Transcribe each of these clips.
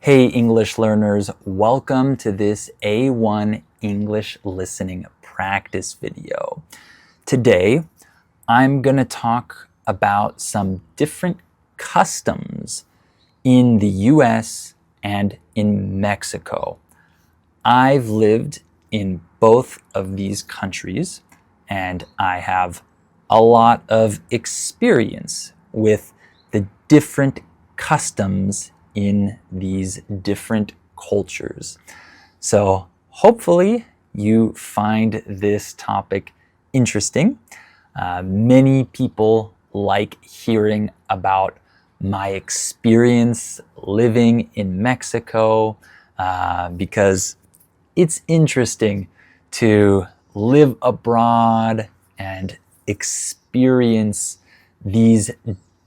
Hey English learners, welcome to this A1 English listening practice video. Today, I'm going to talk about some different customs in the US and in Mexico. I've lived in both of these countries and I have a lot of experience with the different customs in these different cultures. So hopefully you find this topic interesting. Many people like hearing about my experience living in Mexico because it's interesting to live abroad and experience these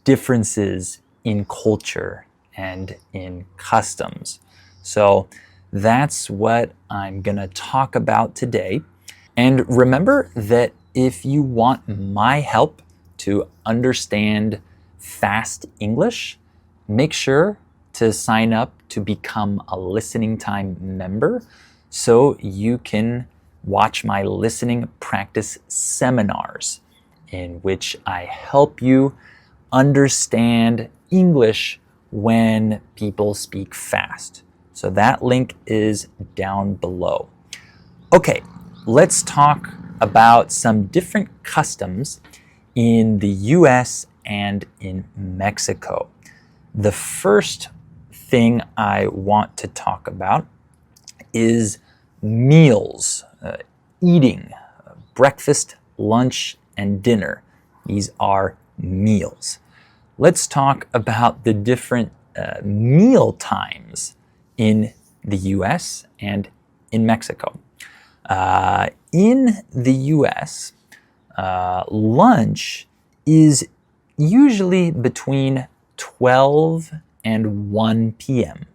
differences in culture and in customs. So that's what I'm going to talk about today. And remember that if you want my help to understand fast English, make sure to sign up to become a Listening Time member so you can watch my listening practice seminars in which I help you understand English when people speak fast. So that link is down below. Okay, let's talk about some different customs in the US and in Mexico. The first thing I want to talk about is meals, eating, breakfast, lunch, and dinner. These are meals. Let's talk about the different meal times in the US and in Mexico. In the US, lunch is usually between 12 and 1 p.m.,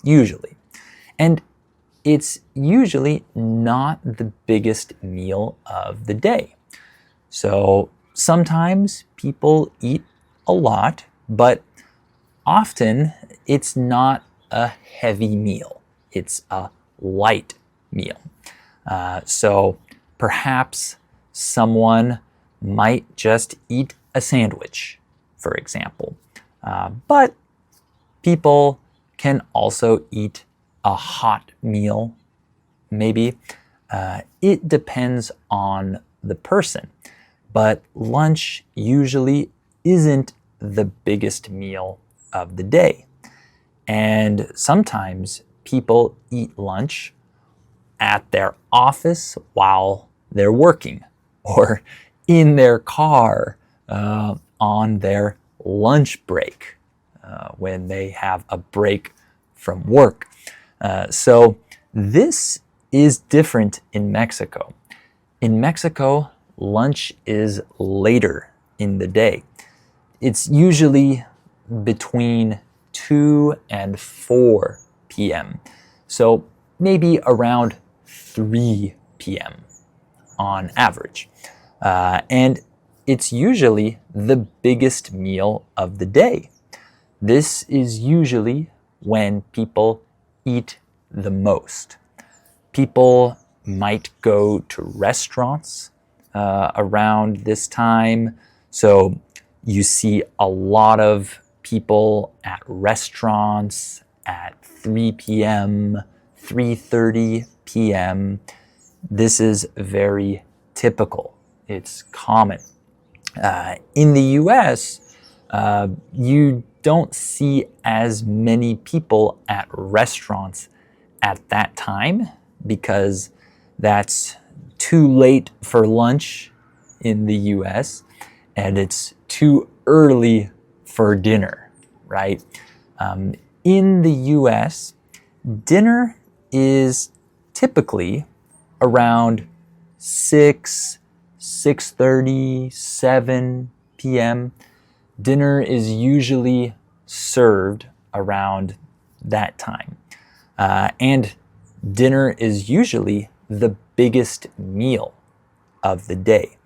usually. And it's usually not the biggest meal of the day. So sometimes people eat a lot, but often it's not a heavy meal. It's a light meal. So perhaps someone might just eat a sandwich, for example. But people can also eat a hot meal, maybe. It depends on the person. But lunch usually isn't the biggest meal of the day. And sometimes people eat lunch at their office while they're working or in their car on their lunch break when they have a break from work. So this is different in Mexico. In Mexico, lunch is later in the day. It's usually between 2 and 4 p.m. So maybe around 3 p.m. on average. And it's usually the biggest meal of the day. This is usually when people eat the most. People might go to restaurants around this time. So you see a lot of people at restaurants at 3 p.m., 3:30 p.m. This is very typical. It's common. In the US, you don't see as many people at restaurants at that time because that's too late for lunch in the US and it's too early for dinner, right? In the US, dinner is typically around 6:30, 7 p.m. Dinner is usually served around that time. And dinner is usually the biggest meal of the day.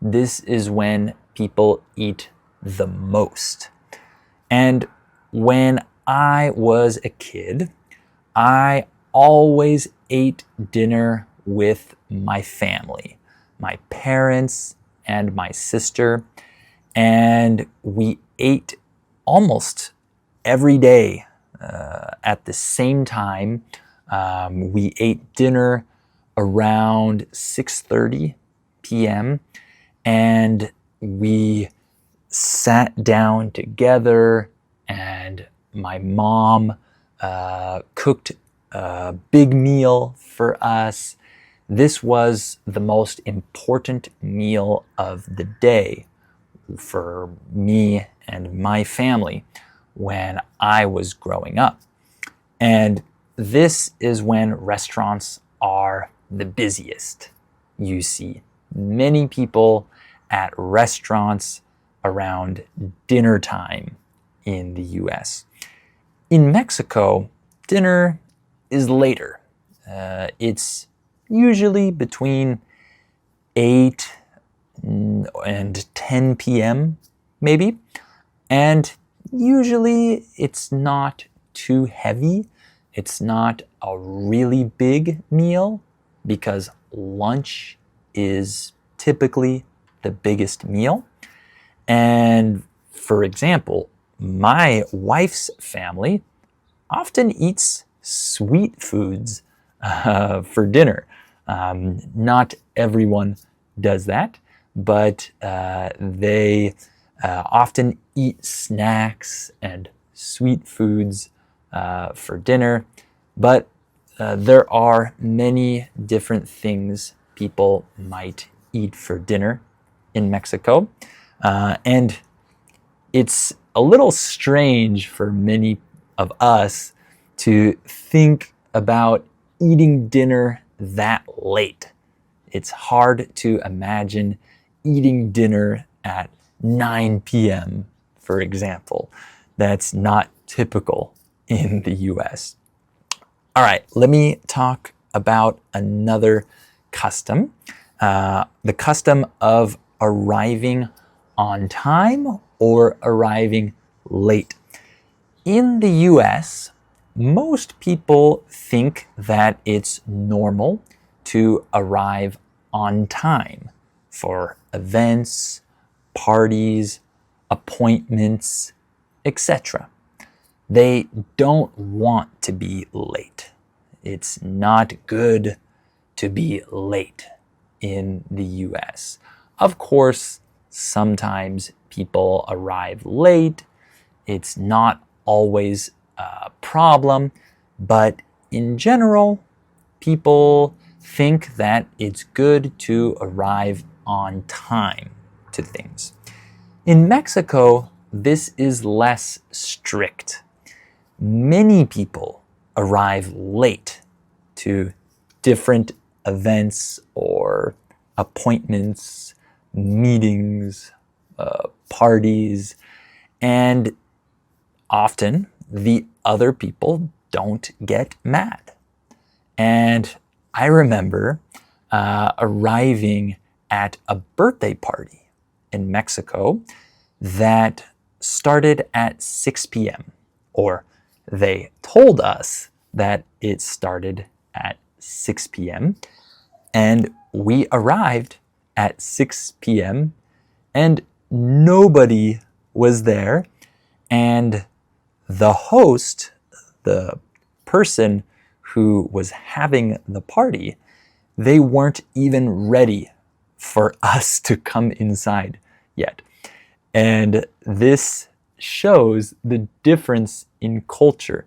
This is when people eat the most. And when I was a kid, I always ate dinner with my family, my parents and my sister, and we ate almost every day at the same time. We ate dinner around 6:30 p.m. and we sat down together, and my mom cooked a big meal for us. This was the most important meal of the day for me and my family when I was growing up. And this is when restaurants are the busiest. You see many people at restaurants around dinner time in the US. In Mexico, dinner is later. It's usually between 8 and 10 p.m. maybe. And usually it's not too heavy. It's not a really big meal because lunch is typically the biggest meal. And for example, my wife's family often eats sweet foods for dinner. Not everyone does that, but they often eat snacks and sweet foods for dinner. But there are many different things people might eat for dinner in Mexico. And it's a little strange for many of us to think about eating dinner that late. It's hard to imagine eating dinner at 9 p.m., for example. That's not typical in the US. All right, let me talk about another custom, the custom of arriving on time or arriving late. In the US, most people think that it's normal to arrive on time for events, parties, appointments, etc. They don't want to be late. It's not good to be late in the US. Of course, sometimes people arrive late. It's not always a problem, but in general, people think that it's good to arrive on time to things. In Mexico, this is less strict. Many people arrive late to different events or appointments, meetings, parties, and often the other people don't get mad. And I remember arriving at a birthday party in Mexico that started at 6 p.m. or they told us that it started at 6 p.m. and we arrived at 6 p.m. and nobody was there, and the host, the person who was having the party, they weren't even ready for us to come inside yet. And this shows the difference in culture.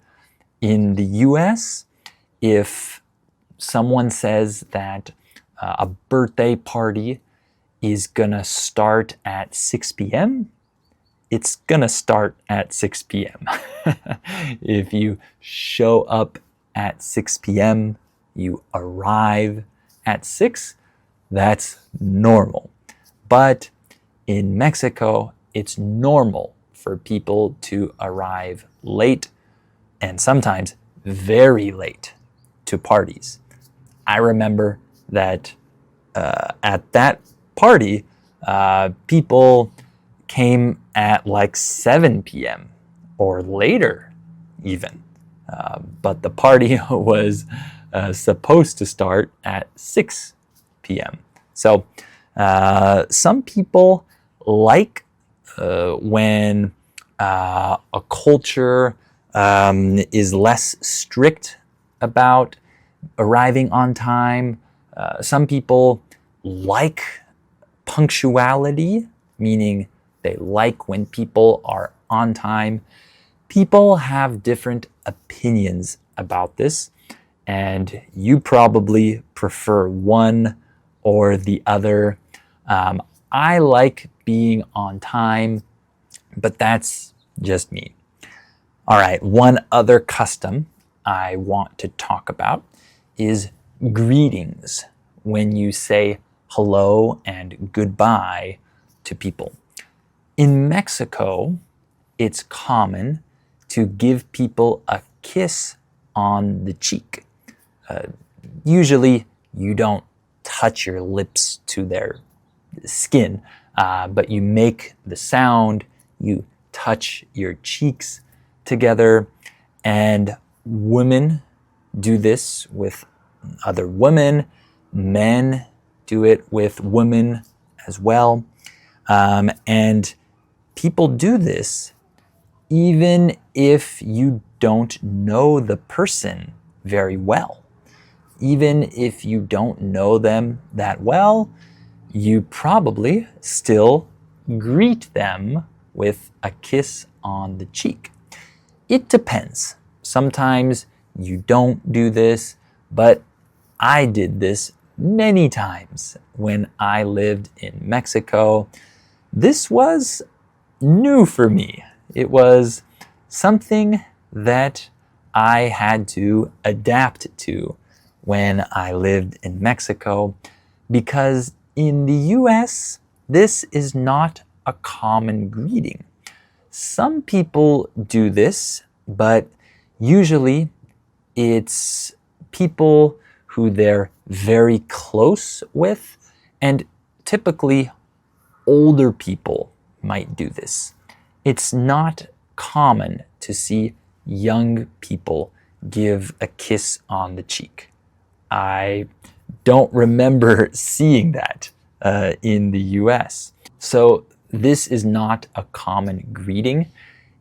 In the US, if someone says that a birthday party is gonna start at 6 p.m., it's gonna start at 6 p.m. If you show up at 6 p.m., you arrive at 6, that's normal. But in Mexico, it's normal for people to arrive late and sometimes very late to parties. I remember that at that party, people came at like 7 p.m. or later even. But the party was supposed to start at 6 p.m. So some people like when a culture is less strict about arriving on time. Some people like punctuality, meaning they like when people are on time. People have different opinions about this, and you probably prefer one or the other. I like being on time, but that's just me. All right, one other custom I want to talk about is greetings, when you say hello and goodbye to people. In Mexico, it's common to give people a kiss on the cheek. Usually, you don't touch your lips to their skin, but you make the sound, you touch your cheeks together, and women do this with other women. Men do it with women as well. And people do this even if you don't know the person very well. Even if you don't know them that well, you probably still greet them with a kiss on the cheek. It depends. Sometimes you don't do this, but I did this many times when I lived in Mexico. This was new for me. It was something that I had to adapt to when I lived in Mexico, because in the US, this is not a common greeting. Some people do this, but usually it's people who they're very close with, and typically older people might do this. It's not common to see young people give a kiss on the cheek. I don't remember seeing that in the US. So this is not a common greeting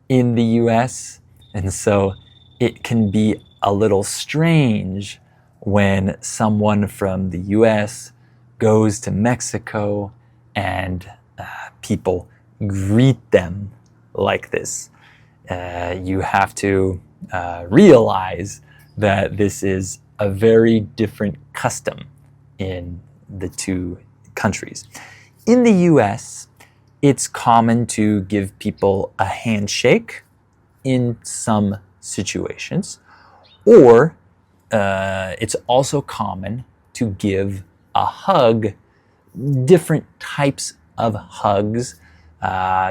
in the US, and so it can be a little strange when someone from the US goes to Mexico and people greet them like this. You have to realize that this is a very different custom in the two countries. In the US, it's common to give people a handshake in some situations, or it's also common to give a hug, different types of hugs,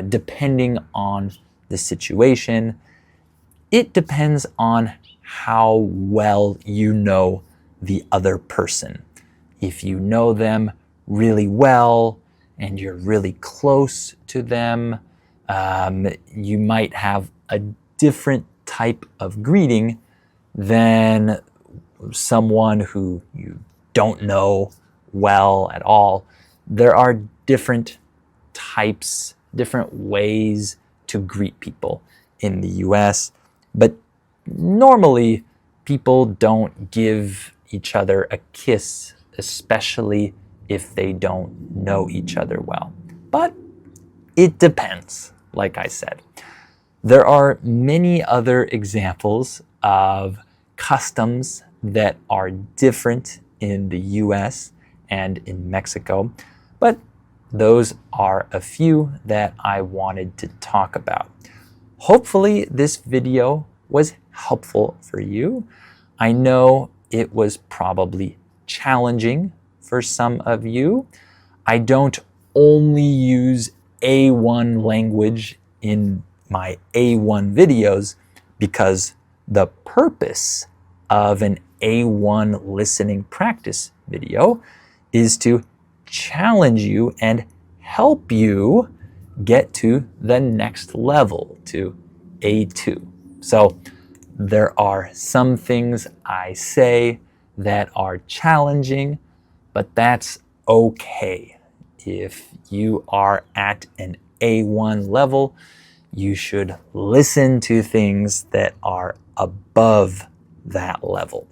depending on the situation. It depends on how well you know the other person. If you know them really well and you're really close to them, you might have a different type of greeting than someone who you don't know well at all. There are different types, different ways to greet people in the US, but normally people don't give each other a kiss, especially if they don't know each other well. But it depends, like I said. There are many other examples of customs that are different in the US and in Mexico, but those are a few that I wanted to talk about. Hopefully this video was helpful for you. I know it was probably challenging for some of you. I don't only use A1 language in my A1 videos because the purpose of an A1 listening practice video is to challenge you and help you get to the next level, to A2. So There are some things I say that are challenging, but that's okay. If you are at an A1 level, you should listen to things that are above that level.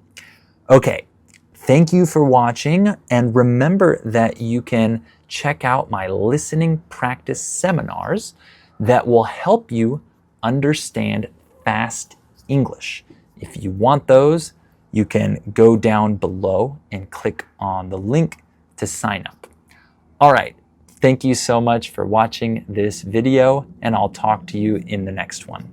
Okay, thank you for watching, and remember that you can check out my listening practice seminars that will help you understand fast English. If you want those, you can go down below and click on the link to sign up. All right, thank you so much for watching this video, and I'll talk to you in the next one.